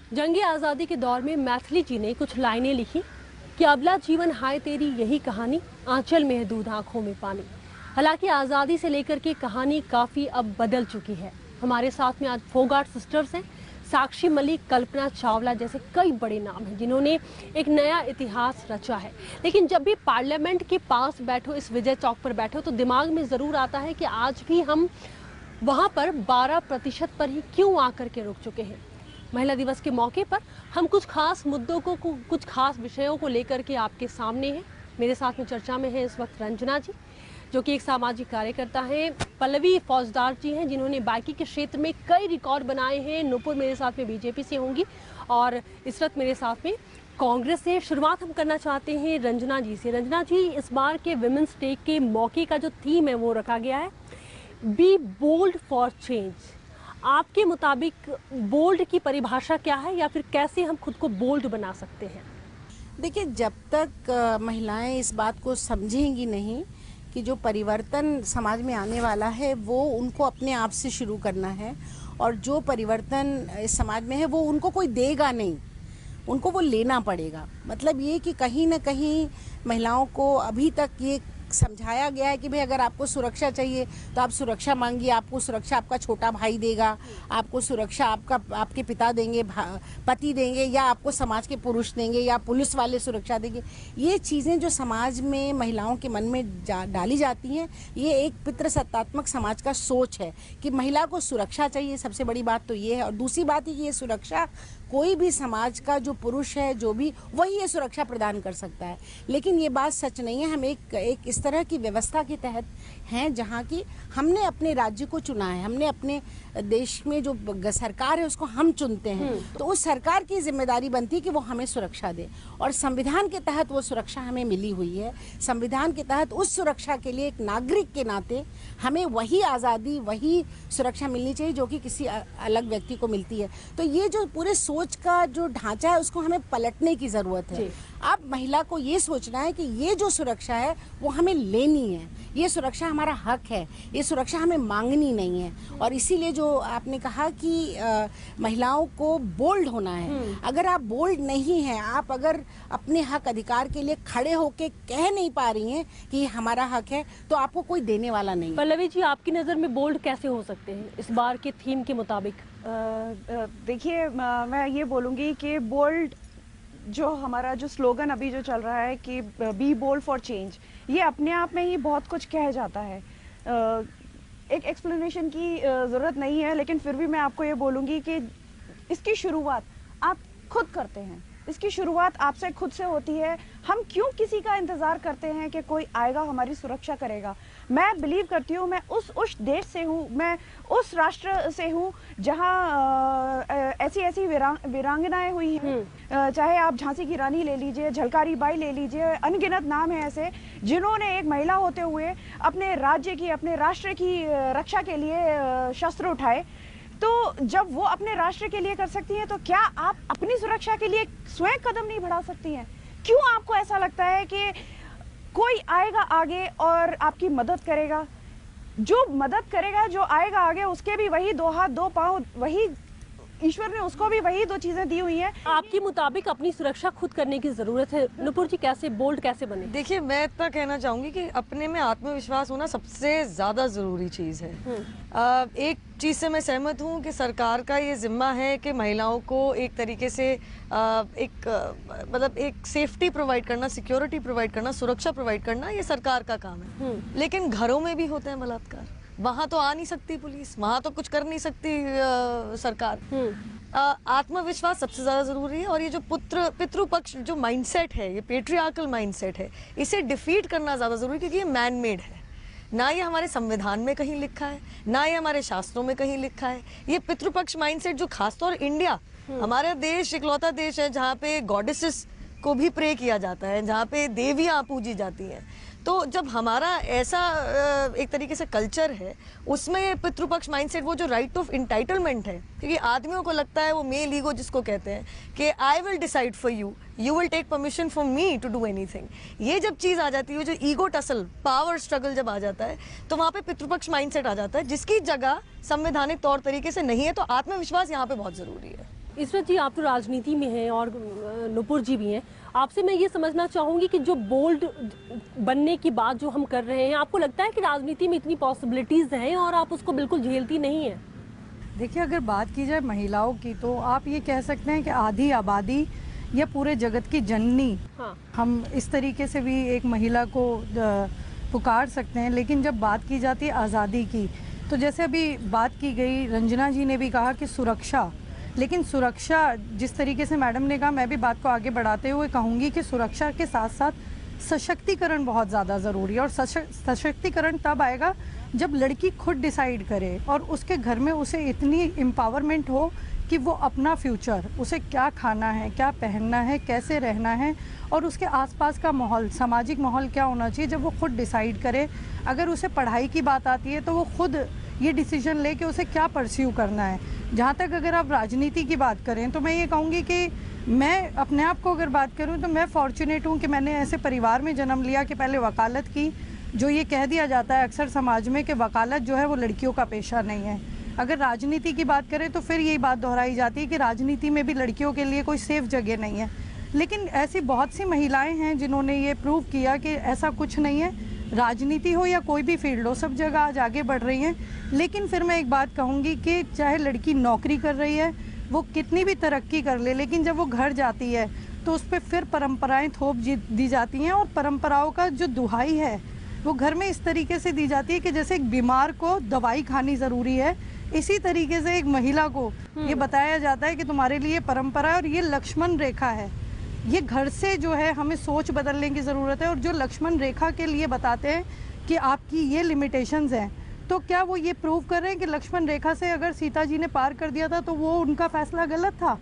जंगे आज़ादी के दौर में मैथिली जी ने कुछ लाइनें लिखी कि अबला जीवन हाय तेरी यही कहानी, आंचल में है दूध आंखों में पानी। हालांकि आज़ादी से लेकर के कहानी काफ़ी अब बदल चुकी है। हमारे साथ में आज फोगाट सिस्टर्स हैं, साक्षी मलिक, कल्पना चावला जैसे कई बड़े नाम हैं जिन्होंने एक नया इतिहास रचा है। लेकिन जब भी पार्लियामेंट के पास बैठो, इस विजय चौक पर बैठो, तो दिमाग में ज़रूर आता है कि आज भी हम वहाँ पर 12% पर ही क्यों आकर के रुक चुके हैं। महिला दिवस के मौके पर हम कुछ खास मुद्दों को कुछ खास विषयों को लेकर के आपके सामने हैं। मेरे साथ में चर्चा में है इस वक्त रंजना जी, जो कि एक सामाजिक कार्यकर्ता हैं। पल्लवी फौजदार जी हैं, जिन्होंने बाइकी के क्षेत्र में कई रिकॉर्ड बनाए हैं। नुपुर मेरे साथ में बीजेपी से होंगी और इशरत मेरे साथ में कांग्रेस से। शुरुआत हम करना चाहते हैं रंजना जी से। रंजना जी, इस बार के विमेंस डे के मौके का जो थीम है वो रखा गया है, बी बोल्ड फॉर चेंज। आपके मुताबिक बोल्ड की परिभाषा क्या है, या फिर कैसे हम खुद को बोल्ड बना सकते हैं? देखिए, जब तक महिलाएं इस बात को समझेंगी नहीं कि जो परिवर्तन समाज में आने वाला है वो उनको अपने आप से शुरू करना है, और जो परिवर्तन इस समाज में है वो उनको कोई देगा नहीं, उनको वो लेना पड़ेगा। मतलब ये कि कहीं ना कहीं महिलाओं को अभी तक ये समझाया गया है कि भाई अगर आपको सुरक्षा चाहिए तो आप सुरक्षा मांगिए, आपको सुरक्षा आपका छोटा भाई देगा, आपको सुरक्षा आपके पिता देंगे, पति देंगे, या आपको समाज के पुरुष देंगे, या पुलिस वाले सुरक्षा देंगे। ये चीज़ें जो समाज में महिलाओं के मन में डाली जाती हैं, ये एक पितृसत्तात्मक समाज का सोच है कि महिला को सुरक्षा चाहिए। सबसे बड़ी बात तो ये है। और दूसरी बात है कि ये सुरक्षा कोई भी समाज का जो पुरुष है, जो भी, वही ये सुरक्षा प्रदान कर सकता है। लेकिन ये बात सच नहीं है। हम एक इस तरह की व्यवस्था के तहत हैं जहाँ की हमने अपने राज्य को चुना है, हमने अपने देश में जो सरकार है उसको हम चुनते हैं, तो उस सरकार की जिम्मेदारी बनती है कि वो हमें सुरक्षा दे, और संविधान के तहत वो सुरक्षा हमें मिली हुई है। संविधान के तहत उस सुरक्षा के लिए एक नागरिक के नाते हमें वही आज़ादी, वही सुरक्षा मिलनी चाहिए जो कि किसी अलग व्यक्ति को मिलती है। तो ये जो पूरे सोच का जो ढांचा है उसको हमें पलटने की ज़रूरत है। अब महिला को ये सोचना है कि ये जो सुरक्षा है वो हमें लेनी है, ये सुरक्षा हमारा हक है, ये सुरक्षा हमें मांगनी नहीं है। और इसीलिए जो आपने कहा कि महिलाओं को बोल्ड होना है, अगर आप बोल्ड नहीं हैं, आप अगर अपने हक अधिकार के लिए खड़े होके कह नहीं पा रही हैं कि ये हमारा हक है, तो आपको कोई देने वाला नहीं। पल्लवी जी, आपकी नज़र में बोल्ड कैसे हो सकते हैं इस बार के थीम के मुताबिक? देखिए, मैं ये बोलूँगी कि बोल्ड जो हमारा जो स्लोगन अभी जो चल रहा है कि बी बोल्ड फॉर चेंज, ये अपने आप में ही बहुत कुछ कह जाता है। एक एक्सप्लेनेशन की ज़रूरत नहीं है, लेकिन फिर भी मैं आपको ये बोलूँगी कि इसकी शुरुआत आप खुद करते हैं, इसकी शुरुआत आपसे खुद से होती है। हम क्यों किसी का इंतज़ार करते हैं कि कोई आएगा हमारी सुरक्षा करेगा? मैं बिलीव करती हूँ, मैं उस देश से हूँ, मैं उस राष्ट्र से हूँ जहाँ ऐसी वीरांगनाएं हुई हैं। चाहे आप झांसी की रानी ले लीजिए, झलकारी बाई ले लीजिए, अनगिनत नाम है ऐसे जिन्होंने एक महिला होते हुए अपने राज्य की, अपने राष्ट्र की रक्षा के लिए शस्त्र उठाए। तो जब वो अपने राष्ट्र के लिए कर सकती हैं, तो क्या आप अपनी सुरक्षा के लिए स्वयं कदम नहीं बढ़ा सकती हैं? क्यों आपको ऐसा लगता है कि कोई आएगा आगे और आपकी मदद करेगा? जो मदद करेगा, जो आएगा आगे, उसके भी वही 2 हाथ 2 पांव, वही ईश्वर ने उसको भी वही 2 चीजें दी हुई हैं। आपके मुताबिक अपनी सुरक्षा खुद करने की जरूरत है। नुपुर जी, कैसे बोल्ड कैसे बने? देखिए, मैं इतना कहना चाहूंगी कि अपने में आत्मविश्वास होना सबसे ज्यादा जरूरी चीज है। एक चीज से मैं सहमत हूँ कि सरकार का ये जिम्मा है कि महिलाओं को एक तरीके से मतलब एक सेफ्टी प्रोवाइड करना, सिक्योरिटी प्रोवाइड करना, सुरक्षा प्रोवाइड करना, ये सरकार का काम है। लेकिन घरों में भी होते हैं बलात्कार, वहां तो आ नहीं सकती पुलिस, वहां तो कुछ कर नहीं सकती सरकार। आत्मविश्वास सबसे ज्यादा जरूरी है। और ये जो पितृपक्ष जो माइंडसेट है, ये पेट्रियार्कल माइंडसेट है, इसे डिफीट करना ज्यादा जरूरी, क्योंकि ये मैन मेड है। ना ये हमारे संविधान में कहीं लिखा है, ना ये हमारे शास्त्रों में कहीं लिखा है। ये पितृपक्ष माइंडसेट जो खासतौर इंडिया, हमारा देश इकलौता देश है जहाँ पे गॉडेसेस को भी प्रे किया जाता है, जहाँ पे देवियाँ पूजी जाती हैं। तो जब हमारा ऐसा एक तरीके से कल्चर है, उसमें पितृपक्ष माइंडसेट, वो जो राइट ऑफ इंटाइटलमेंट है, क्योंकि आदमियों को लगता है, वो मेल ईगो जिसको कहते हैं, कि I will decide for you, you will take permission for me to do anything. ये जब चीज़ आ जाती है, जो ईगो टसल, पावर स्ट्रगल जब आ जाता है, तो वहाँ पे पितृपक्ष माइंडसेट आ जाता है, जिसकी जगह संवैधानिक तौर तरीके से नहीं है। तो आत्मविश्वास यहाँ पे बहुत ज़रूरी है। इसरत जी, आप तो राजनीति में हैं और नुपुर जी भी हैं, आपसे मैं ये समझना चाहूँगी कि जो बोल्ड बनने की बात जो हम कर रहे हैं, आपको लगता है कि राजनीति में इतनी पॉसिबिलिटीज़ हैं और आप उसको बिल्कुल झेलती नहीं हैं? देखिए, अगर बात की जाए महिलाओं की तो आप ये कह सकते हैं कि आधी आबादी या पूरे जगत की जननी, हाँ। हम इस तरीके से भी एक महिला को पुकार सकते हैं। लेकिन जब बात की जाती है आज़ादी की, तो जैसे अभी बात की गई, रंजना जी ने भी कहा कि सुरक्षा, लेकिन सुरक्षा जिस तरीके से मैडम ने कहा, मैं भी बात को आगे बढ़ाते हुए कहूँगी कि सुरक्षा के साथ साथ सशक्तिकरण बहुत ज़्यादा ज़रूरी है। और सशक्तिकरण तब आएगा जब लड़की खुद डिसाइड करे और उसके घर में उसे इतनी एम्पावरमेंट हो कि वो अपना फ्यूचर, उसे क्या खाना है, क्या पहनना है, कैसे रहना है, और उसके आसपास का माहौल, सामाजिक माहौल क्या होना चाहिए, जब वो खुद डिसाइड करे। अगर उसे पढ़ाई की बात आती है तो वो खुद ये डिसीजन ले कि उसे क्या परस्यू करना है। जहाँ तक अगर आप राजनीति की बात करें तो मैं ये कहूँगी कि मैं अपने आप को अगर बात करूँ तो मैं फॉर्चुनेट हूँ कि मैंने ऐसे परिवार में जन्म लिया कि पहले वकालत की। जो ये कह दिया जाता है अक्सर समाज में कि वकालत जो है वो लड़कियों का पेशा नहीं है। अगर राजनीति की बात करें तो फिर यही बात दोहराई जाती है कि राजनीति में भी लड़कियों के लिए कोई सेफ जगह नहीं है। लेकिन ऐसी बहुत सी महिलाएं हैं जिन्होंने ये प्रूव किया कि ऐसा कुछ नहीं है। राजनीति हो या कोई भी फील्ड हो, सब जगह आज आगे बढ़ रही हैं। लेकिन फिर मैं एक बात कहूँगी कि चाहे लड़की नौकरी कर रही है, वो कितनी भी तरक्की कर ले, लेकिन जब वो घर जाती है तो उस पर फिर परंपराएं थोप दी जाती हैं। और परंपराओं का जो दुहाई है वो घर में इस तरीके से दी जाती है कि जैसे एक बीमार को दवाई खानी ज़रूरी है, इसी तरीके से एक महिला को ये बताया जाता है कि तुम्हारे लिए परंपरा है और ये लक्ष्मण रेखा है। ये घर से जो है हमें सोच बदलने की ज़रूरत है। और जो लक्ष्मण रेखा के लिए बताते हैं कि आपकी ये लिमिटेशंस हैं, तो क्या वो ये प्रूव कर रहे हैं कि लक्ष्मण रेखा से अगर सीता जी ने पार कर दिया था तो वो उनका फैसला गलत था?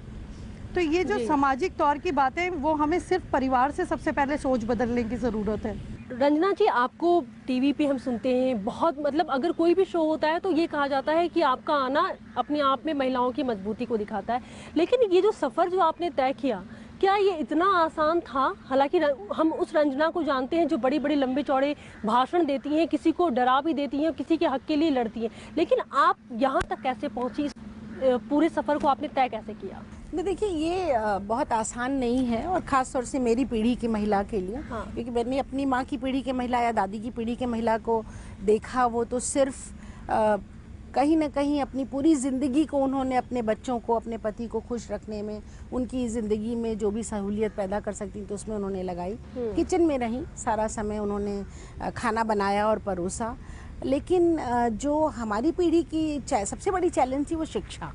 तो ये जो सामाजिक तौर की बातें, वो हमें सिर्फ परिवार से सबसे पहले सोच बदलने की ज़रूरत है। रंजना जी, आपको टीवी पे हम सुनते हैं बहुत, मतलब अगर कोई भी शो होता है तो ये कहा जाता है कि आपका आना अपने आप में महिलाओं की मजबूती को दिखाता है। लेकिन ये जो सफ़र जो आपने तय किया, क्या ये इतना आसान था? हालांकि हम उस रंजना को जानते हैं जो बड़ी बड़ी लंबे चौड़े भाषण देती हैं, किसी को डरा भी देती हैं, किसी के हक के लिए लड़ती हैं, लेकिन आप यहाँ तक कैसे पहुँची? पूरे सफ़र को आपने तय कैसे किया? देखिए, ये बहुत आसान नहीं है, और ख़ास तौर से मेरी पीढ़ी की महिला के लिए। हाँ। क्योंकि मैंने अपनी माँ की पीढ़ी के महिला या दादी की पीढ़ी के महिला को देखा, वो तो सिर्फ कहीं ना कहीं अपनी पूरी ज़िंदगी को उन्होंने अपने बच्चों को, अपने पति को खुश रखने में, उनकी ज़िंदगी में जो भी सहूलियत पैदा कर सकती तो उसमें उन्होंने लगाई। किचन में रहीं, सारा समय उन्होंने खाना बनाया और परोसा। लेकिन जो हमारी पीढ़ी की सबसे बड़ी चैलेंज थी वो शिक्षा,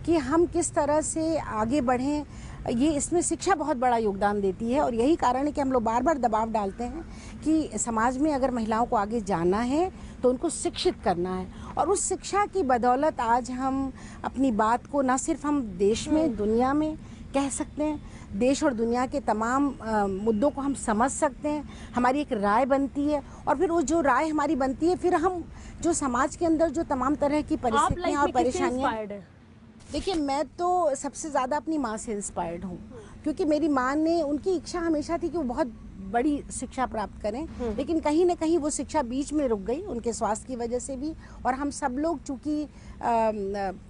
कि हम किस तरह से आगे बढ़ें। ये इसमें शिक्षा बहुत बड़ा योगदान देती है, और यही कारण है कि हम लोग बार बार दबाव डालते हैं कि समाज में अगर महिलाओं को आगे जाना है तो उनको शिक्षित करना है। और उस शिक्षा की बदौलत आज हम अपनी बात को न सिर्फ हम देश में, दुनिया में कह सकते हैं, देश और दुनिया के तमाम मुद्दों को हम समझ सकते हैं। हमारी एक राय बनती है, और फिर वो जो राय हमारी बनती है, फिर हम जो समाज के अंदर जो तमाम तरह की परिस्थितियाँ और परेशानियाँ। देखिए, मैं तो सबसे ज़्यादा अपनी माँ से इंस्पायर्ड हूँ, क्योंकि मेरी माँ ने, उनकी इच्छा हमेशा थी कि वो बहुत बड़ी शिक्षा प्राप्त करें, लेकिन कहीं ना कहीं वो शिक्षा बीच में रुक गई, उनके स्वास्थ्य की वजह से भी। और हम सब लोग चूँकि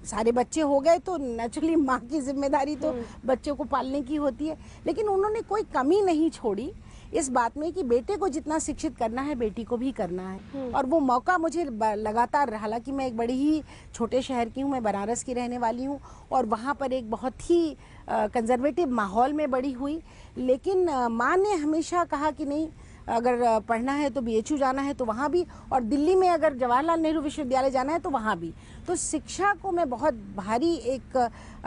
सारे बच्चे हो गए तो नेचुरली माँ की जिम्मेदारी तो बच्चों को पालने की होती है। लेकिन उन्होंने कोई कमी नहीं छोड़ी इस बात में कि बेटे को जितना शिक्षित करना है बेटी को भी करना है। और वो मौका मुझे लगातार, हालांकि मैं एक बड़ी ही छोटे शहर की हूँ, मैं बनारस की रहने वाली हूँ, और वहाँ पर एक बहुत ही कंजर्वेटिव माहौल में बड़ी हुई। लेकिन माँ ने हमेशा कहा कि नहीं, अगर पढ़ना है तो BHU जाना है तो वहाँ भी, और दिल्ली में अगर जवाहरलाल नेहरू विश्वविद्यालय जाना है तो वहाँ भी। तो शिक्षा को मैं बहुत भारी एक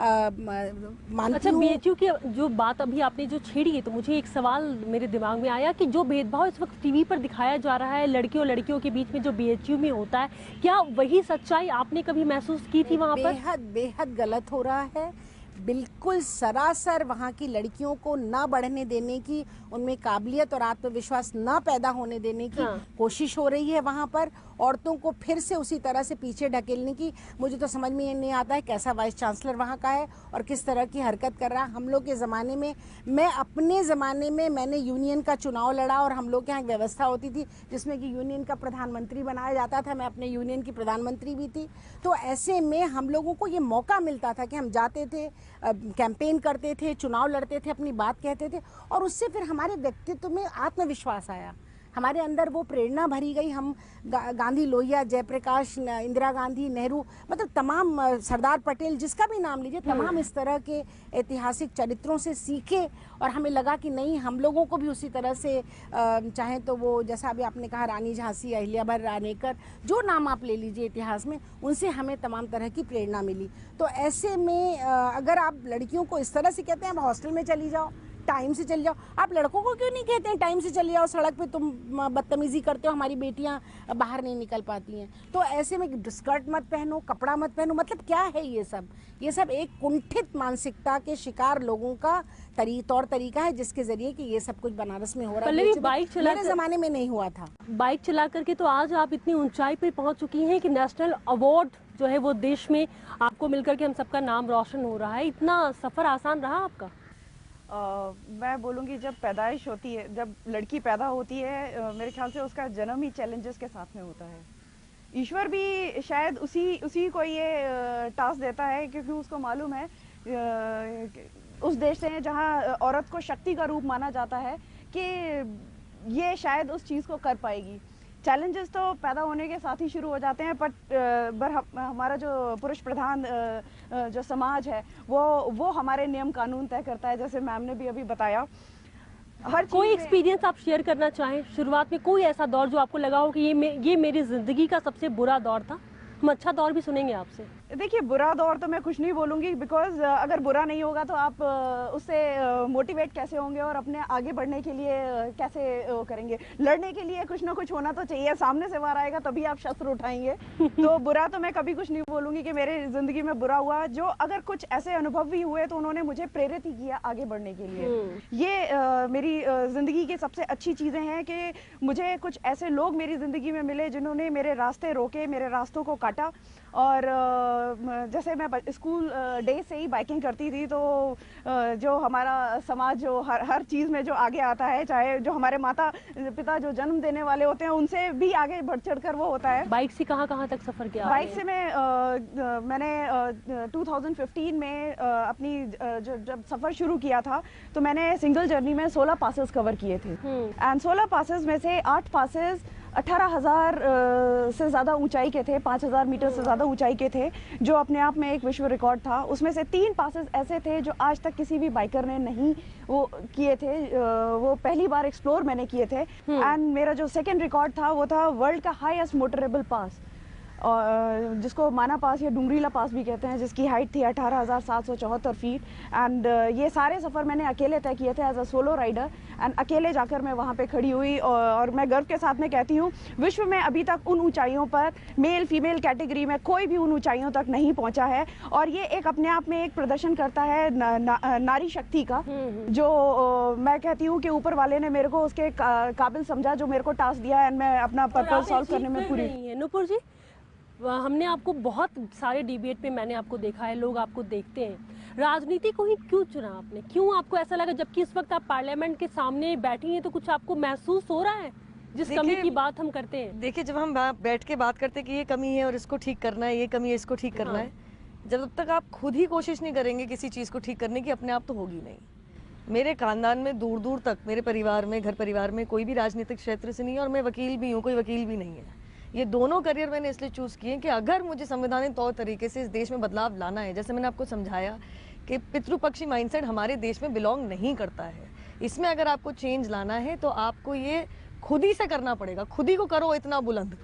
मानती हूँ। अच्छा, BHU की जो बात अभी आपने जो छेड़ी है, तो मुझे एक सवाल मेरे दिमाग में आया कि जो भेदभाव इस वक्त टीवी पर दिखाया जा रहा है लड़कियों लड़कियों के बीच में जो BHU में होता है, क्या वही सच्चाई आपने कभी महसूस की थी वहाँ पर? बेहद गलत हो रहा है। बिल्कुल सरासर वहाँ की लड़कियों को न बढ़ने देने की, उनमें काबिलियत और आत्मविश्वास न पैदा होने देने की कोशिश हो रही है। वहाँ पर औरतों को फिर से उसी तरह से पीछे ढकेलने की। मुझे तो समझ में नहीं आता है कैसा वाइस चांसलर वहाँ का है और किस तरह की हरकत कर रहा है। हम लोग के ज़माने में, मैं अपने ज़माने में, मैंने यूनियन का चुनाव लड़ा, और हम लोग के यहाँ एक व्यवस्था होती थी जिसमें कि यूनियन का प्रधानमंत्री बनाया जाता था। मैं अपने यूनियन की प्रधानमंत्री भी थी। तो ऐसे में हम लोगों को ये मौका मिलता था कि हम जाते थे, कैंपेन करते थे, चुनाव लड़ते थे, अपनी बात कहते थे, और उससे फिर हमारे व्यक्तित्व में आत्मविश्वास आया, हमारे अंदर वो प्रेरणा भरी गई। हम गांधी, लोहिया, जयप्रकाश, इंदिरा गांधी, नेहरू, मतलब तमाम, सरदार पटेल, जिसका भी नाम लीजिए, तमाम इस तरह के ऐतिहासिक चरित्रों से सीखे, और हमें लगा कि नहीं, हम लोगों को भी उसी तरह से, चाहे तो वो जैसा अभी आपने कहा रानी झांसी, अहिल्याबाई रानेकर, जो नाम आप ले लीजिए इतिहास में, उनसे हमें तमाम तरह की प्रेरणा मिली। तो ऐसे में अगर आप लड़कियों को इस तरह से कहते हैं आप हॉस्टल में चली जाओ, टाइम से चली जाओ, आप लड़कों को क्यों नहीं कहते हैं टाइम से चली जाओ, सड़क पे तुम बदतमीजी करते हो, हमारी बेटियां बाहर नहीं निकल पाती हैं। तो ऐसे में स्कर्ट मत पहनो, कपड़ा मत पहनो, मतलब क्या है ये सब? ये सब एक कुंठित मानसिकता के शिकार लोगों का तौर तरीका है, जिसके जरिए कि ये सब कुछ बनारस में हो रहा है। बाइक चला मेरे जमाने में नहीं हुआ था। बाइक चला करके तो आज आप इतनी ऊंचाई पे पहुंच चुकी हैं कि नेशनल अवार्ड जो है वो देश में आपको मिलकर के हम सबका नाम रोशन हो रहा है। इतना सफर आसान रहा आपका? मैं बोलूँगी जब पैदाइश होती है, जब लड़की पैदा होती है, मेरे ख्याल से उसका जन्म ही चैलेंजेस के साथ में होता है। ईश्वर भी शायद उसी को ये टास्क देता है, क्योंकि उसको मालूम है उस देश से जहाँ औरत को शक्ति का रूप माना जाता है कि ये शायद उस चीज़ को कर पाएगी। चैलेंजेस तो पैदा होने के साथ ही शुरू हो जाते हैं, पर हमारा जो पुरुष प्रधान जो समाज है वो हमारे नियम कानून तय करता है, जैसे मैम ने भी अभी बताया। हर कोई एक्सपीरियंस आप शेयर करना चाहें शुरुआत में, कोई ऐसा दौर जो आपको लगा हो कि ये मेरी ज़िंदगी का सबसे बुरा दौर था? हम अच्छा दौर भी सुनेंगे आपसे। देखिए, बुरा दौर तो मैं कुछ नहीं बोलूँगी, बिकॉज अगर बुरा नहीं होगा तो आप उससे मोटिवेट कैसे होंगे और अपने आगे बढ़ने के लिए कैसे करेंगे? लड़ने के लिए कुछ ना कुछ होना तो चाहिए, सामने से वार आएगा तभी आप शस्त्र उठाएंगे। तो बुरा तो मैं कभी कुछ नहीं बोलूँगी कि मेरे ज़िंदगी में बुरा हुआ। जो अगर कुछ ऐसे अनुभव भी हुए तो उन्होंने मुझे प्रेरित ही किया आगे बढ़ने के लिए। ये मेरी ज़िंदगी की सबसे अच्छी चीज़ें हैं कि मुझे कुछ ऐसे लोग मेरी ज़िंदगी में मिले जिन्होंने मेरे रास्ते रोके, मेरे रास्तों को काटा। और जैसे मैं स्कूल डे से ही बाइकिंग करती थी, तो जो हमारा समाज जो हर चीज़ में जो आगे आता है, चाहे जो हमारे माता पिता जो जन्म देने वाले होते हैं उनसे भी आगे बढ़ चढ़ कर वो होता है। बाइक से कहाँ तक सफ़र किया? बाइक से मैंने 2015 में अपनी जब सफ़र शुरू किया था तो मैंने सिंगल जर्नी में 16 पासेस कवर किए थे। एंड 16 पासेस में से 8 पासेस 18,000 से ज़्यादा ऊंचाई के थे, 5,000 मीटर से ज़्यादा ऊंचाई के थे, जो अपने आप में एक विश्व रिकॉर्ड था। उसमें से 3 पासेस ऐसे थे जो आज तक किसी भी बाइकर ने नहीं वो किए थे, वो पहली बार एक्सप्लोर मैंने किए थे। एंड मेरा जो सेकंड रिकॉर्ड था वो था वर्ल्ड का हाईएस्ट मोटरेबल पास, और जिसको माना पास या डुंगरीला पास भी कहते हैं, जिसकी हाइट थी 18,774 फीट। एंड ये सारे सफ़र मैंने अकेले तय किए थे as a solo rider, and अकेले जाकर मैं वहाँ पे खड़ी हुई। और मैं गर्व के साथ में कहती हूँ, विश्व में अभी तक उन ऊंचाइयों पर मेल फीमेल कैटेगरी में कोई भी उन ऊंचाइयों तक नहीं पहुँचा है। और ये एक अपने आप में एक प्रदर्शन करता है नारी शक्ति का, जो मैं कहती हूँ कि ऊपर वाले ने मेरे को उसके काबिल समझा, जो मेरे को टास्क दिया, एंड मैं अपना पर्पस सॉल्व करने में पूरी। नूपुर जी, हमने आपको बहुत सारे डिबेट पे मैंने आपको देखा है, लोग आपको देखते हैं। राजनीति को ही क्यों चुना आपने? क्यों आपको ऐसा लगा, जबकि इस वक्त आप पार्लियामेंट के सामने बैठी हैं, तो कुछ आपको महसूस हो रहा है जिस कमी की बात हम करते हैं? देखिए, जब हम बैठ के बात करते हैं कि ये कमी है और इसको ठीक करना है, ये कमी है इसको ठीक करना है, जब तक आप खुद ही कोशिश नहीं करेंगे किसी चीज़ को ठीक करने की, अपने आप तो होगी नहीं। मेरे खानदान में दूर दूर तक, मेरे परिवार में, घर परिवार में कोई भी राजनीतिक क्षेत्र से नहीं है, और मैं वकील भी हूँ, कोई वकील भी नहीं है। ये दोनों करियर मैंने इसलिए चूज़ किए कि अगर मुझे संवैधानिक तौर तरीके से इस देश में बदलाव लाना है, जैसे मैंने आपको समझाया कि पितृपक्षी माइंडसेट हमारे देश में बिलोंग नहीं करता है, इसमें अगर आपको चेंज लाना है तो आपको ये खुद ही से करना पड़ेगा। खुद ही को करो इतना बुलंद।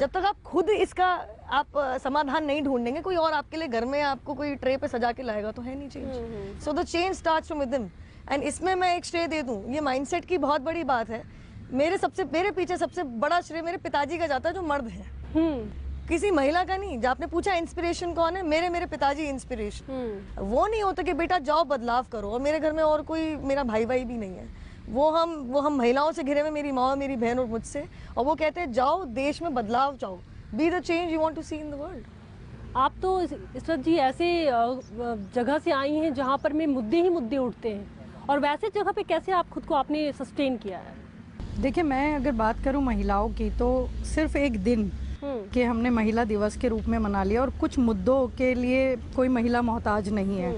जब तक आप खुद इसका आप समाधान नहीं ढूंढेंगे, कोई और आपके लिए घर में आपको कोई ट्रे पे सजा के लाएगा तो है नहीं change. So the change starts from within. And इसमें मैं एक श्रेय दे दूं, ये माइंडसेट की बहुत बड़ी बात है। मेरे पीछे सबसे बड़ा श्रेय मेरे पिताजी का जाता है, जो मर्द है, किसी महिला का नहीं। जब आपने पूछा इंस्पिरेशन कौन है, मेरे पिताजी इंस्पिरेशन। वो नहीं होता कि बेटा जाओ बदलाव करो, और मेरे घर में और कोई मेरा भाई भी नहीं है। वो हम महिलाओं से घिरे हुए, मेरी माँ, मेरी बहन और मुझसे, और वो कहते हैं जाओ देश में बदलाव चाहो, be the change you want to see in the world. आप तो इशरत जी ऐसे जगह से आई हैं जहाँ पर में मुद्दे ही मुद्दे उठते हैं, और वैसे जगह पे कैसे आप खुद को आपने सस्टेन किया है? देखिए, मैं अगर बात करूं महिलाओं की, तो सिर्फ एक दिन कि हमने महिला दिवस के रूप में मना लिया, और कुछ मुद्दों के लिए कोई महिला मोहताज नहीं है।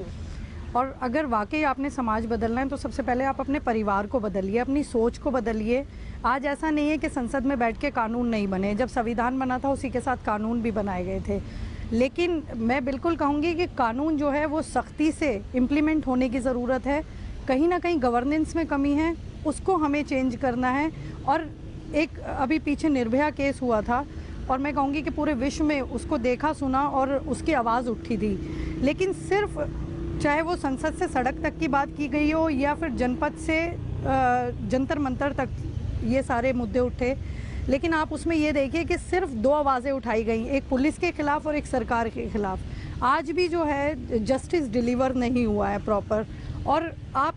और अगर वाकई आपने समाज बदलना है तो सबसे पहले आप अपने परिवार को बदलिए, अपनी सोच को बदलिए। आज ऐसा नहीं है कि संसद में बैठ के कानून नहीं बने, जब संविधान बना था उसी के साथ कानून भी बनाए गए थे। लेकिन मैं बिल्कुल कहूँगी कि कानून जो है वो सख्ती से इम्प्लीमेंट होने की ज़रूरत है। कहीं ना कहीं गवर्नेंस में कमी है, उसको हमें चेंज करना है। और एक अभी पीछे निर्भया केस हुआ था और मैं कहूँगी कि पूरे विश्व में उसको देखा सुना और उसकी आवाज़ उठी थी। लेकिन सिर्फ चाहे वो संसद से सड़क तक की बात की गई हो या फिर जनपद से जंतर मंतर तक ये सारे मुद्दे उठे, लेकिन आप उसमें ये देखिए कि सिर्फ 2 आवाज़ें उठाई गई, एक पुलिस के खिलाफ और एक सरकार के खिलाफ। आज भी जो है जस्टिस डिलीवर नहीं हुआ है प्रॉपर। और आप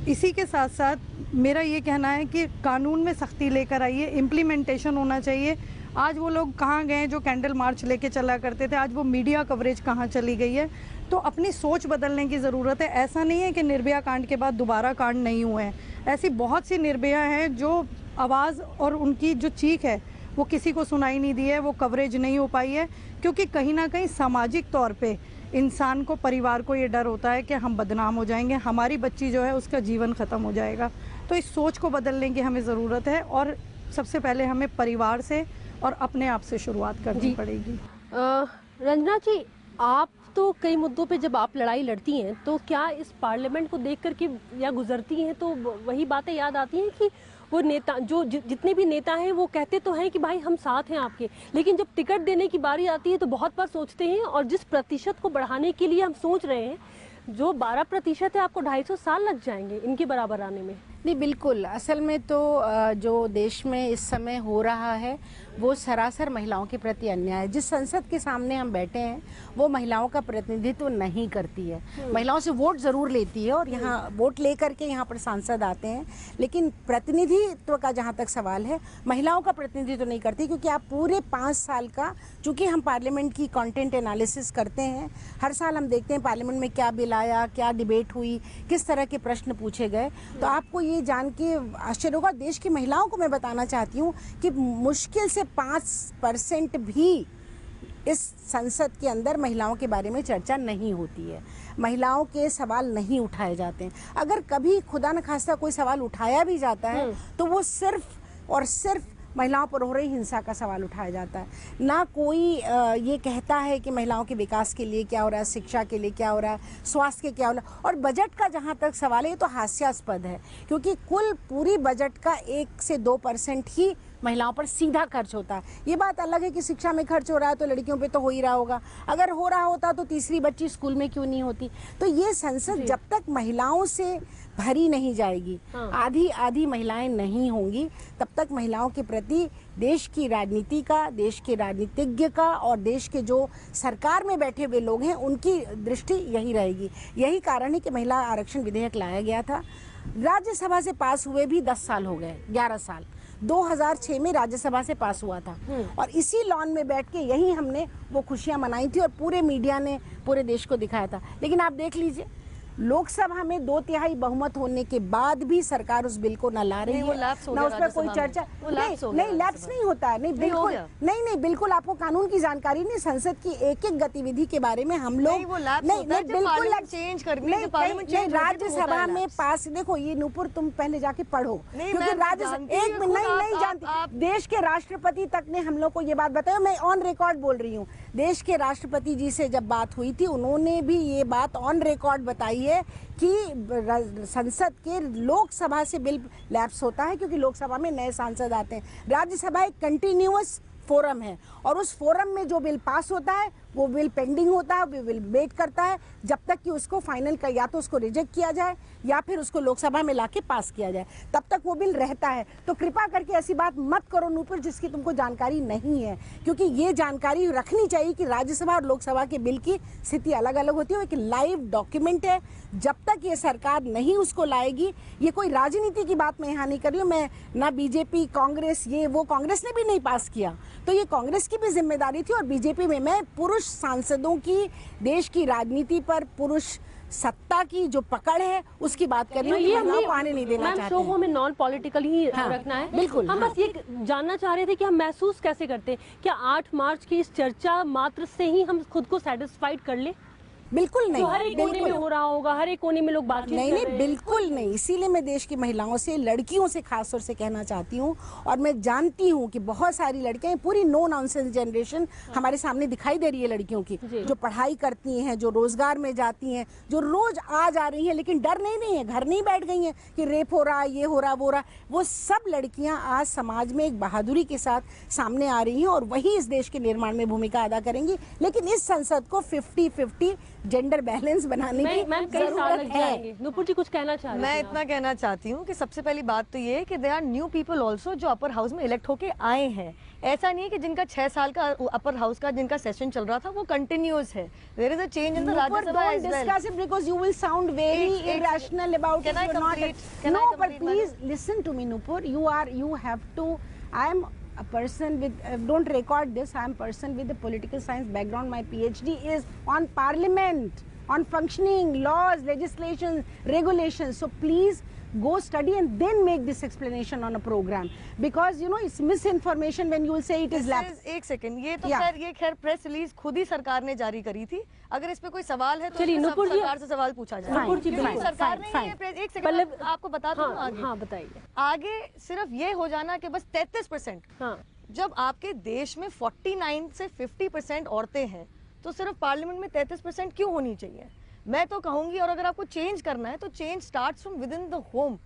इसी के साथ साथ मेरा ये कहना है कि कानून में सख्ती लेकर आइए, इम्प्लीमेंटेशन होना चाहिए। आज वो लोग कहाँ गए जो कैंडल मार्च लेके चला करते थे, आज वो मीडिया कवरेज कहाँ चली गई है। तो अपनी सोच बदलने की ज़रूरत है। ऐसा नहीं है कि निर्भया कांड के बाद दोबारा कांड नहीं हुए हैं, ऐसी बहुत सी निर्भया हैं जो आवाज़ और उनकी जो चीख है वो किसी को सुनाई नहीं दी है, वो कवरेज नहीं हो पाई है, क्योंकि कहीं ना कहीं सामाजिक तौर पे इंसान को, परिवार को ये डर होता है कि हम बदनाम हो जाएंगे, हमारी बच्ची जो है उसका जीवन ख़त्म हो जाएगा। तो इस सोच को बदलने की हमें ज़रूरत है और सबसे पहले हमें परिवार से और अपने आप से शुरुआत करनी पड़ेगी। रंजना जी, आप तो कई मुद्दों पे जब आप लड़ाई लड़ती हैं तो क्या इस पार्लियामेंट को देख करके या गुजरती हैं तो वही बातें याद आती हैं कि वो नेता जो जितने भी नेता हैं वो कहते तो हैं कि भाई हम साथ हैं आपके, लेकिन जब टिकट देने की बारी आती है तो बहुत बार सोचते हैं और जिस प्रतिशत को बढ़ाने के लिए हम सोच रहे हैं, जो 12% है, आपको 250 साल लग जाएंगे इनके बराबर आने में। नहीं, बिल्कुल। असल में तो जो देश में इस समय हो रहा है वो सरासर महिलाओं के प्रति अन्याय है। जिस संसद के सामने हम बैठे हैं वो महिलाओं का प्रतिनिधित्व नहीं करती है। महिलाओं से वोट ज़रूर लेती है और यहाँ वोट ले करके यहाँ पर सांसद आते हैं, लेकिन प्रतिनिधित्व का जहाँ तक सवाल है महिलाओं का प्रतिनिधित्व नहीं करती। क्योंकि आप पूरे 5 साल का, चूँकि हम पार्लियामेंट की कंटेंट एनालिसिस करते हैं, हर साल हम देखते हैं पार्लियामेंट में क्या बिल आया, क्या डिबेट हुई, किस तरह के प्रश्न पूछे गए, तो आपको ये जान के आश्चर्य होगा। देश की महिलाओं को मैं बताना चाहती हूँ कि मुश्किल से 5% भी इस संसद के अंदर महिलाओं के बारे में चर्चा नहीं होती है, महिलाओं के सवाल नहीं उठाए जाते हैं। अगर कभी खुदा न खास्ता कोई सवाल उठाया भी जाता है तो वो सिर्फ और सिर्फ महिलाओं पर हो रही हिंसा का सवाल उठाया जाता है। ना कोई ये कहता है कि महिलाओं के विकास के लिए क्या हो रहा है, शिक्षा के लिए क्या हो रहा है, स्वास्थ्य के क्या हो रहा है। और बजट का जहाँ तक सवाल है ये तो हास्यास्पद है, क्योंकि कुल पूरी बजट का 1 से 2% ही महिलाओं पर सीधा खर्च होता है। ये बात अलग है कि शिक्षा में खर्च हो रहा है तो लड़कियों पे तो हो ही रहा होगा, अगर हो रहा होता तो तीसरी बच्ची स्कूल में क्यों नहीं होती। तो ये संसद जब तक महिलाओं से भरी नहीं जाएगी, आधी आधी महिलाएं नहीं होंगी, तब तक महिलाओं के प्रति देश की राजनीति का, देश के राजनीतिज्ञ का और देश के जो सरकार में बैठे हुए लोग हैं उनकी दृष्टि यही रहेगी। यही कारण है कि महिला आरक्षण विधेयक लाया गया था, राज्यसभा से पास हुए भी 10 साल हो गए, 11 साल। 2006 में राज्यसभा से पास हुआ था और इसी लॉन में बैठ के यही हमने वो खुशियां मनाई थी और पूरे मीडिया ने पूरे देश को दिखाया था। लेकिन आप देख लीजिए, लोकसभा में 2/3 बहुमत होने के बाद भी सरकार उस बिल को न ला रही है, ना उस पर कोई चर्चा। नहीं, लैप्स नहीं होता है, नहीं बिल्कुल नहीं, बिल्कुल आपको कानून की जानकारी नहीं, संसद की एक एक गतिविधि के बारे में हम लोग नहीं बिल्कुल चेंज करनी। राज्यसभा में पास, देखो ये नूपुर तुम पहले जाके पढ़ो, क्योंकि राज्यसभा एक नहीं जानती। देश के राष्ट्रपति तक ने हम लोग को ये बात बताया, मैं ऑन रिकॉर्ड बोल रही हूँ। देश के राष्ट्रपति जी से जब बात हुई थी उन्होंने भी ये बात ऑन रिकॉर्ड बताई है कि संसद के लोकसभा से बिल लैप्स होता है, क्योंकि लोकसभा में नए सांसद आते हैं। राज्यसभा एक कंटिन्यूअस फोरम है और उस फोरम में जो बिल पास होता है वो बिल पेंडिंग होता है, वो बिल वेट करता है जब तक कि उसको फाइनल का या तो उसको रिजेक्ट किया जाए या फिर उसको लोकसभा में लाके पास किया जाए, तब तक वो बिल रहता है। तो कृपा करके ऐसी बात मत करो नूपुर जिसकी तुमको जानकारी नहीं है, क्योंकि ये जानकारी रखनी चाहिए कि राज्यसभा और लोकसभा के बिल की स्थिति अलग अलग होती है। एक लाइव डॉक्यूमेंट है, जब तक ये सरकार नहीं उसको लाएगी, ये कोई राजनीति की बात मैं यहाँ नहीं कर रही हूँ, मैं ना बीजेपी कांग्रेस ये वो, कांग्रेस ने भी नहीं पास किया तो ये कांग्रेस की भी जिम्मेदारी थी। और बीजेपी में मैं पुरुष सांसदों की, देश की राजनीति पर पुरुष सत्ता की जो पकड़ है उसकी बात कर रही हूँ, महिलाओं को आने नहीं देना चाहते हैं। शो हमें नॉन पॉलिटिकल ही रखना है, बिल्कुल। हम बस ये जानना चाह रहे थे कि हम महसूस कैसे करते हैं, क्या 8 मार्च की इस चर्चा मात्र से ही हम खुद को सेटिस्फाइड कर ले? बिल्कुल नहीं, हर एक कोने में हो रहा होगा, हर एक कोने में लोग बातचीत नहीं कर नहीं रहे हैं। बिल्कुल नहीं। इसीलिए मैं देश की महिलाओं से, लड़कियों से खास तौर से कहना चाहती हूँ, और मैं जानती हूँ कि बहुत सारी लड़कियां, पूरी नो नॉनसेंस जनरेशन हमारे सामने दिखाई दे रही है लड़कियों की, जो पढ़ाई करती हैं, जो रोजगार में जाती हैं, जो रोज आ जा रही हैं, लेकिन डर नहीं है, घर नहीं बैठ गई हैं कि रेप हो रहा, ये हो रहा, वो रहा। वो सब लड़कियां आज समाज में एक बहादुरी के साथ सामने आ रही हैं और वही इस देश के निर्माण में भूमिका अदा करेंगी। लेकिन इस संसद को 50-50 जेंडर बैलेंस बनाने की मैम कई साल जरूरत लग है। जाएंगे। नुपुर जी कुछ कहना चाह रहे मैं थे इतना कहना चाहती हूँ कि सबसे पहली बात तो ये है कि they are new people also जो अपर हाउस में इलेक्ट होके आए हैं। ऐसा नहीं है कि जिनका 6 साल का अपर हाउस का जिनका सेशन चल रहा था वो कंटिन्यूअस है। There is a change in the Rajya Sabha as well. Don't discuss it because you will sound very irrational about it. Can I You're not complete? a- Can I No, but complete, please listen to me, Nupur. You have to. I am a person with. Don't record this. I am a person with a political science background. My PhD is on parliament, on functioning laws, legislation, regulations. So please go study and then make this explanation on a program, because you know it's misinformation when you will say it is lapse. एक second, ये तो Yeah. खैर press release खुद ही सरकार ने जारी करी थी। अगर इस पे कोई सवाल है तो चलिए, इसमें नुपुर जी- सरकार से सवाल पूछा जाए। नुपुर जी, क्योंकि fine, सरकार fine, ने fine. ये प्रेस एक पल्लव- सेकंड आपको बताती हूँ आगे। हाँ बताइए। आगे सिर्फ ये हो जाना कि बस 33%। हाँ जब आपके देश में 49 से 50% औरतें हैं तो सिर्फ पार्लियामेंट में 33% क्यों होनी चाहिए? मैं तो कहूंगी, और अगर आपको चेंज करना है तो change starts from with in the home.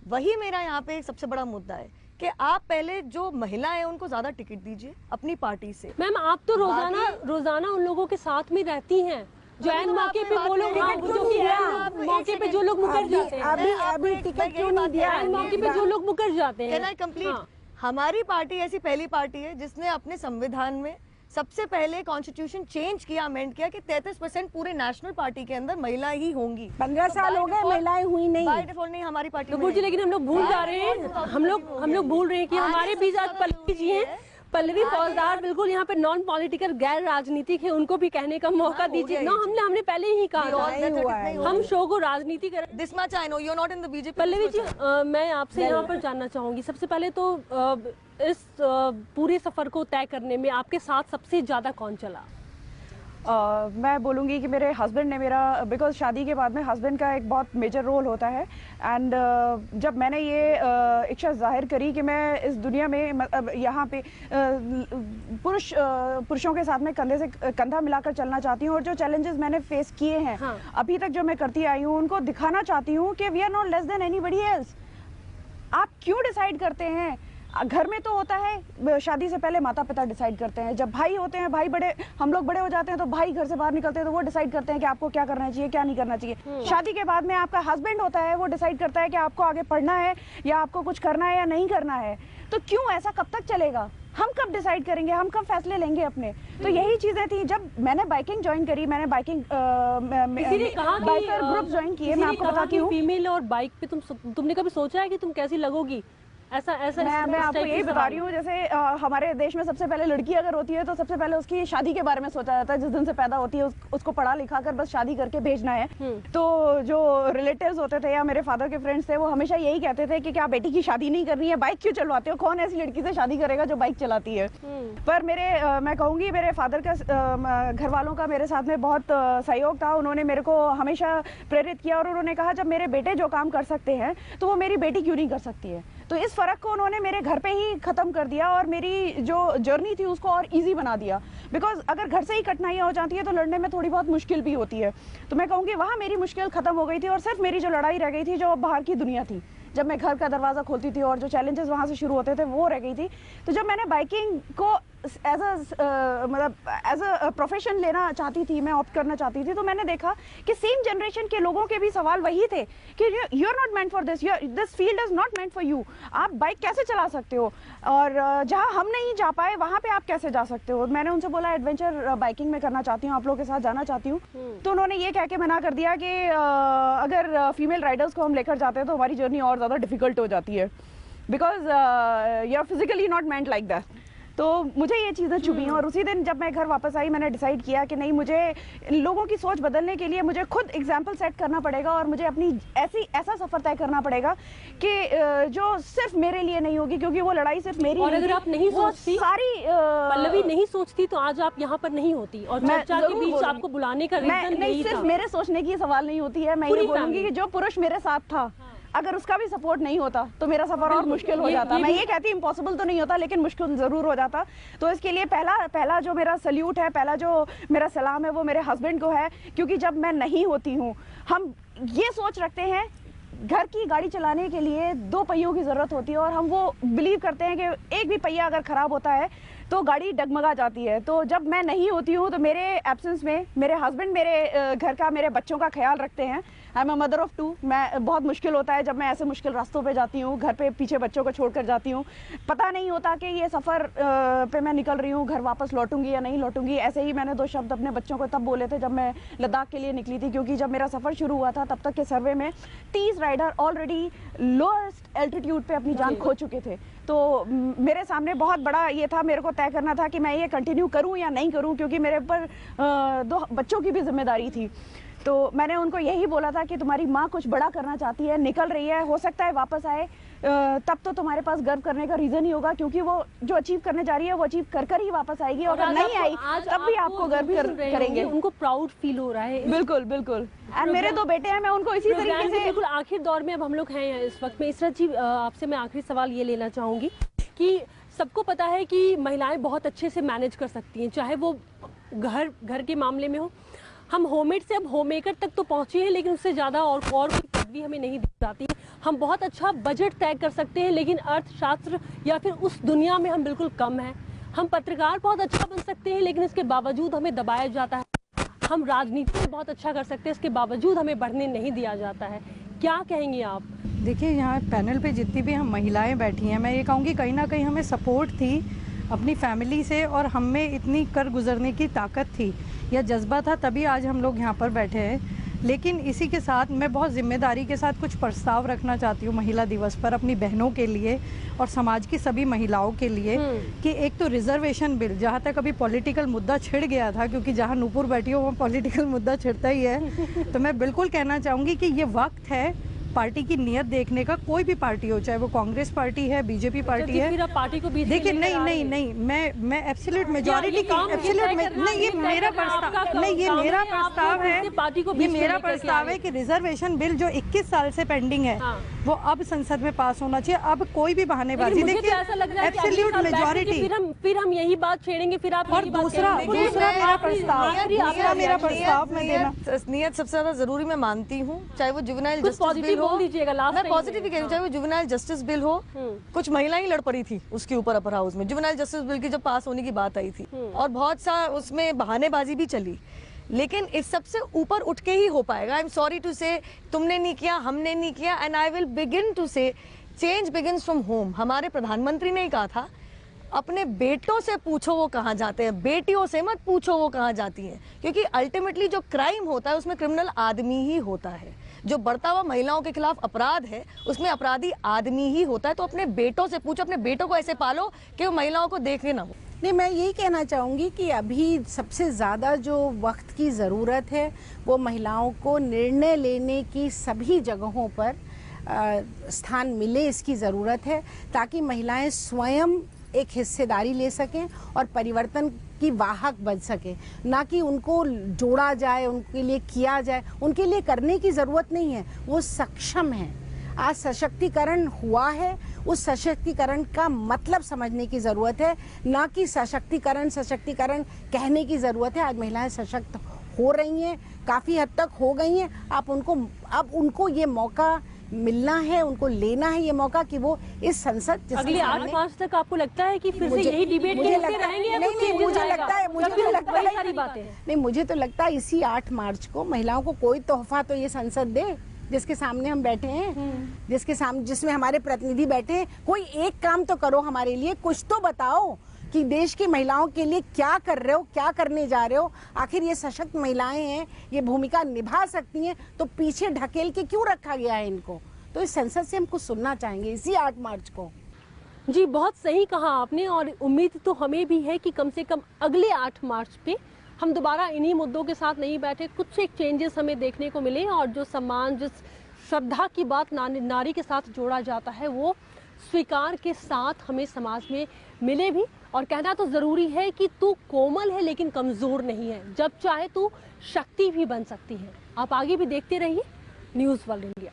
वही मेरा यहाँ पे सबसे बड़ा मुद्दा है कि आप पहले जो महिलाएं हैं उनको ज्यादा टिकट दीजिए अपनी पार्टी से। मैम आप तो रोजाना उन लोगों के साथ में रहती हैं जो अभी ऐन तो मौके आपने पे बात वो लोग, करी, हाँ, टिकट जो क्यों कि दिया? ऐन आप एक मौके पे सेकंड, जो लोग मुकर जाते हैं, अभी टिकट क्यों नहीं दिया? ऐन मौके पे जो लोग मुकर जाते हैं। Can I complete? हमारी पार्टी ऐसी पहली पार्टी है जिसने अपने संविधान में सबसे पहले कॉन्स्टिट्यूशन चेंज किया, अमेंड किया कि 33% पूरे नेशनल पार्टी के अंदर महिला ही होंगी। 15 साल हो गए, महिलाएं हुई नहीं। बाय डिफॉल्ट नहीं हमारी पार्टी नुपुर जी, लेकिन हम लोग भूल जा रहे हैं, हम लोग भूल रहे हैं कि हमारे बीच आज पल्लवी जी हैं। पल्लवी फौजदार बिल्कुल यहाँ पे नॉन पॉलिटिकल, गैर राजनीतिक है, उनको भी कहने का मौका दीजिए ना। हमने पहले ही कहा था, हम शो को राजनीति कर। This much I know you are not in the BJP. Pallavi ji मैं आपसे यहाँ पर जानना चाहूंगी, सबसे पहले तो इस पूरे सफर को तय करने में आपके साथ सबसे ज्यादा कौन चला? मैं बोलूँगी कि मेरे हस्बैंड ने मेरा, बिकॉज शादी के बाद में हस्बैंड का एक बहुत मेजर रोल होता है। एंड जब मैंने ये इच्छा जाहिर करी कि मैं इस दुनिया में यहाँ पे पुरुषों के साथ में कंधे से कंधा मिलाकर चलना चाहती हूँ, और जो चैलेंजेस मैंने फेस किए हैं अभी तक जो मैं करती आई हूँ उनको दिखाना चाहती हूँ कि we are not less than anybody else. आप क्यों डिसाइड करते हैं? घर में तो होता है, शादी से पहले माता पिता डिसाइड करते हैं, जब भाई होते हैं, भाई बड़े, हम लोग बड़े हो जाते हैं तो भाई घर से बाहर निकलते हैं तो वो डिसाइड करते हैं कि आपको क्या करना चाहिए, क्या नहीं करना चाहिए। शादी के बाद में आपका हस्बैंड होता है, वो डिसाइड करता है कि आपको आगे पढ़ना है या आपको कुछ करना है या नहीं करना है। तो क्यों ऐसा कब तक चलेगा? हम कब डिसाइड करेंगे, हम कब फैसले लेंगे अपने? तो यही चीजें थी। जब मैंने बाइकिंग ज्वाइन करी, मैंने बाइकिंग बाइकर ग्रुप ज्वाइन किए। मैं आपको बताती हूँ, फीमेल और बाइक पे तुमने कभी सोचा है कि तुम कैसी लगोगी? ऐसा मैं आपको यही बता रही हूँ, जैसे हमारे देश में सबसे पहले लड़की अगर होती है तो सबसे पहले उसकी शादी के बारे में सोचा जाता है। जिस दिन से पैदा होती है उसको पढ़ा लिखा कर बस शादी करके भेजना है। तो जो रिलेटिव्स होते थे या मेरे फादर के फ्रेंड्स थे वो हमेशा यही कहते थे कि क्या बेटी की शादी नहीं करनी है, बाइक क्यों चलवाते हो, कौन ऐसी लड़की से शादी करेगा जो बाइक चलाती है। पर मैं कहूँगी मेरे फादर का, घर वालों का मेरे साथ में बहुत सहयोग था। उन्होंने मेरे को हमेशा प्रेरित किया और उन्होंने कहा जब मेरे बेटे जो काम कर सकते हैं तो वो मेरी बेटी क्यों नहीं कर सकती है। तो इस फर्क को उन्होंने मेरे घर पे ही खत्म कर दिया और मेरी जो जर्नी थी उसको और इजी बना दिया। बिकॉज अगर घर से ही कठिनाइयाँ हो जाती है तो लड़ने में थोड़ी बहुत मुश्किल भी होती है। तो मैं कहूँगी वहाँ मेरी मुश्किल खत्म हो गई थी और सिर्फ मेरी जो लड़ाई रह गई थी जो बाहर की दुनिया थी, जब मैं घर का दरवाज़ा खोलती थी और जो चैलेंजेस वहाँ से शुरू होते थे वो रह गई थी। तो जब मैंने बाइकिंग को एज अ प्रोफेशन लेना चाहती थी, मैं ऑप्ट करना चाहती थी, तो मैंने देखा कि सेम जनरेशन के लोगों के भी सवाल वही थे कि you are not meant for this, this field is not meant for you. आप बाइक कैसे चला सकते हो और जहाँ हम नहीं जा पाए वहाँ पे आप कैसे जा सकते हो। मैंने उनसे बोला एडवेंचर बाइकिंग में करना चाहती हूँ, आप लोगों के साथ जाना चाहती हूँ। तो उन्होंने ये कह के मना कर दिया कि अगर फीमेल राइडर्स को हम लेकर जाते हैं तो हमारी जर्नी और ज़्यादा डिफिकल्ट हो जाती है, because you are physically not meant like that. तो मुझे ये चीज़ें चुभी हैं। और उसी दिन जब मैं घर वापस आई, मैंने डिसाइड किया कि नहीं, मुझे लोगों की सोच बदलने के लिए मुझे खुद एग्जाम्पल सेट करना पड़ेगा और मुझे अपनी ऐसा सफ़र तय करना पड़ेगा कि जो सिर्फ मेरे लिए नहीं होगी, क्योंकि वो लड़ाई सिर्फ मेरी और अगर आप नहीं सोचती, सारी पल्लवी नहीं सोचती, तो आज आप यहाँ पर नहीं होती और चर्चा के बीच आपको बुलाने का रीजन नहीं, सिर्फ मेरे सोचने की सवाल नहीं होती है। मैं ये बोलूंगी कि जो पुरुष मेरे साथ था, अगर उसका भी सपोर्ट नहीं होता तो मेरा सफर और मुश्किल हो जाता। मैं ये कहती इम्पॉसिबल तो नहीं होता, लेकिन मुश्किल जरूर हो जाता। तो इसके लिए पहला जो मेरा सल्यूट है, पहला जो मेरा सलाम है, वो मेरे हस्बैंड को है, क्योंकि जब मैं नहीं होती हूँ, हम ये सोच रखते हैं घर की गाड़ी चलाने के लिए 2 पहियों की ज़रूरत होती है, और हम वो बिलीव करते हैं कि एक भी पहिया अगर ख़राब होता है तो गाड़ी डगमगा जाती है। तो जब मैं नहीं होती हूँ तो मेरे एब्सेंस में मेरे हस्बैंड मेरे घर का, मेरे बच्चों का ख्याल रखते हैं। I am a mother of 2। मैं बहुत मुश्किल होता है जब मैं ऐसे मुश्किल रास्तों पे जाती हूँ, घर पे पीछे बच्चों को छोड़कर जाती हूँ। पता नहीं होता कि ये सफ़र पे मैं निकल रही हूँ, घर वापस लौटूंगी या नहीं लौटूंगी। ऐसे ही मैंने 2 शब्द अपने बच्चों को तब बोले थे जब मैं लद्दाख के लिए निकली थी, क्योंकि जब मेरा सफ़र शुरू हुआ था तब तक के सर्वे में 30 राइडर ऑलरेडी लोएस्ट एल्टीट्यूड पे अपनी जान खो चुके थे। तो मेरे सामने बहुत बड़ा ये था, मेरे को तय करना था कि मैं ये कंटिन्यू करूं या नहीं करूं, क्योंकि मेरे ऊपर 2 बच्चों की भी जिम्मेदारी थी। तो मैंने उनको यही बोला था कि तुम्हारी माँ कुछ बड़ा करना चाहती है, निकल रही है, हो सकता है वापस आए, तब तो तुम्हारे पास गर्व करने का रीजन ही होगा, क्योंकि वो जो अचीव करने जा रही है वो अचीव कर ही वापस आएगी। और अगर नहीं आई तब भी आपको गर्व करेंगे। उनको प्राउड फील हो रहा है। बिल्कुल बिल्कुल। एंड मेरे 2 बेटे हैं, मैं उनको इसी तरीके से। बिल्कुल आखिर दौर में अब हम लोग हैं इस वक्त में। इसरत जी, आपसे मैं आखिरी सवाल ये लेना चाहूँगी कि सबको पता है कि महिलाएं बहुत अच्छे से मैनेज कर सकती हैं, चाहे वो घर के मामले में हो। हम होममेड से अब होममेकर तक तो पहुंचे हैं, लेकिन उससे ज़्यादा और कोई पदवी हमें नहीं दी जाती। हम बहुत अच्छा बजट तय कर सकते हैं, लेकिन अर्थशास्त्र या फिर उस दुनिया में हम बिल्कुल कम हैं। हम पत्रकार बहुत अच्छा बन सकते हैं, लेकिन इसके बावजूद हमें दबाया जाता है। हम राजनीति में बहुत अच्छा कर सकते हैं, इसके बावजूद हमें बढ़ने नहीं दिया जाता है। क्या कहेंगे आप? देखिए, यहाँ पैनल पे जितनी भी हम महिलाएं बैठी हैं, मैं ये कहूँगी कहीं ना कहीं हमें सपोर्ट थी अपनी फैमिली से, और हम में इतनी कर गुजरने की ताकत थी या जज्बा था, तभी आज हम लोग यहाँ पर बैठे हैं। लेकिन इसी के साथ मैं बहुत जिम्मेदारी के साथ कुछ प्रस्ताव रखना चाहती हूँ महिला दिवस पर अपनी बहनों के लिए और समाज की सभी महिलाओं के लिए, कि एक तो रिजर्वेशन बिल, जहाँ तक अभी पॉलिटिकल मुद्दा छिड़ गया था, क्योंकि जहाँ नूपुर बैठी हो वहाँ पॉलिटिकल मुद्दा छिड़ता ही है, तो मैं बिल्कुल कहना चाहूँगी कि ये वक्त है पार्टी की नियत देखने का। कोई भी पार्टी हो, चाहे वो कांग्रेस पार्टी है, बीजेपी पार्टी है। फिर आप पार्टी को बीच में देखिए, नहीं, मैं एब्सोल्यूट मेजॉरिटी की नहीं, ये मेरा प्रस्ताव नहीं, ये मेरा प्रस्ताव है, ये मेरा प्रस्ताव है कि रिजर्वेशन बिल जो 21 साल से पेंडिंग है, वो अब संसद में पास होना चाहिए। अब कोई भी बहानेबाजी, देखिए एब्सोल्यूट मेजॉरिटी, फिर हम यही बात छेड़ेंगे। फिर आप और दूसरा मेरा प्रस्ताव मैं देना, नियत सबसे ज्यादा जरूरी मैं मानती हूँ, चाहे वो जुवेनाइल जस्टिस बिल हो, मैं पॉजिटिव ही कह रही हूँ, चाहे वो जुवेनाइल जस्टिस बिल हो। कुछ महिलाएं लड़ पड़ी थी उसके ऊपर अपर हाउस में, जुवेनाइल जस्टिस बिल की जब पास होने की बात आई थी, और बहुत सा उसमें बहानेबाजी भी चली, लेकिन इस सबसे ऊपर उठ के ही हो पाएगा। आई एम सॉरी टू से, तुमने नहीं किया, हमने नहीं किया, and I will begin to say change begins from home. हमारे प्रधानमंत्री ने कहा था, अपने बेटों से पूछो वो कहाँ जाते हैं, बेटियों से मत पूछो वो कहाँ जाती हैं, क्योंकि अल्टीमेटली जो क्राइम होता है उसमें क्रिमिनल आदमी ही होता है। जो बढ़ता हुआ महिलाओं के खिलाफ अपराध है उसमें अपराधी आदमी ही होता है। तो अपने बेटों से पूछो, अपने बेटों को ऐसे पालो कि वो महिलाओं को देखे ना हो। नहीं, मैं यही कहना चाहूँगी कि अभी सबसे ज़्यादा जो वक्त की ज़रूरत है वो महिलाओं को निर्णय लेने की सभी जगहों पर स्थान मिले, इसकी ज़रूरत है, ताकि महिलाएं स्वयं एक हिस्सेदारी ले सकें और परिवर्तन की वाहक बन सके, ना कि उनको जोड़ा जाए, उनके लिए किया जाए। उनके लिए करने की ज़रूरत नहीं है, वो सक्षम हैं। आज सशक्तिकरण हुआ है, उस सशक्तिकरण का मतलब समझने की ज़रूरत है, ना कि सशक्तिकरण कहने की ज़रूरत है। आज महिलाएं सशक्त हो रही हैं, काफ़ी हद तक हो गई हैं। अब उनको ये मौका मिलना है, उनको लेना है ये मौका कि वो इस संसद अगले 8 मार्च तक आपको लगता है कि फिर से यही डिबेट मुझे रहेंगे? मुझे तो लगता है इसी 8 मार्च को महिलाओं को कोई तोहफा तो ये संसद दे, जिसके सामने हम बैठे हैं, जिसमें हमारे प्रतिनिधि बैठे हैं। कोई एक काम तो करो हमारे लिए, कुछ तो बताओ कि देश की महिलाओं के लिए क्या कर रहे हो, क्या करने जा रहे हो। आखिर ये सशक्त महिलाएं हैं, ये भूमिका निभा सकती हैं, तो पीछे ढकेल के क्यों रखा गया है इनको? तो इस संसद से हम कुछ सुनना चाहेंगे इसी 8 मार्च को। जी, बहुत सही कहा आपने, और उम्मीद तो हमें भी है कि कम से कम अगले 8 मार्च पे हम दोबारा इन्हीं मुद्दों के साथ नहीं बैठे, कुछ एक चेंजेस हमें देखने को मिले, और जो सम्मान, जिस श्रद्धा की बात नारी के साथ जोड़ा जाता है, वो स्वीकार के साथ हमें समाज में मिले भी। और कहना तो ज़रूरी है कि तू कोमल है लेकिन कमज़ोर नहीं है, जब चाहे तू शक्ति भी बन सकती है। आप आगे भी देखते रहिए न्यूज़ वर्ल्ड इंडिया।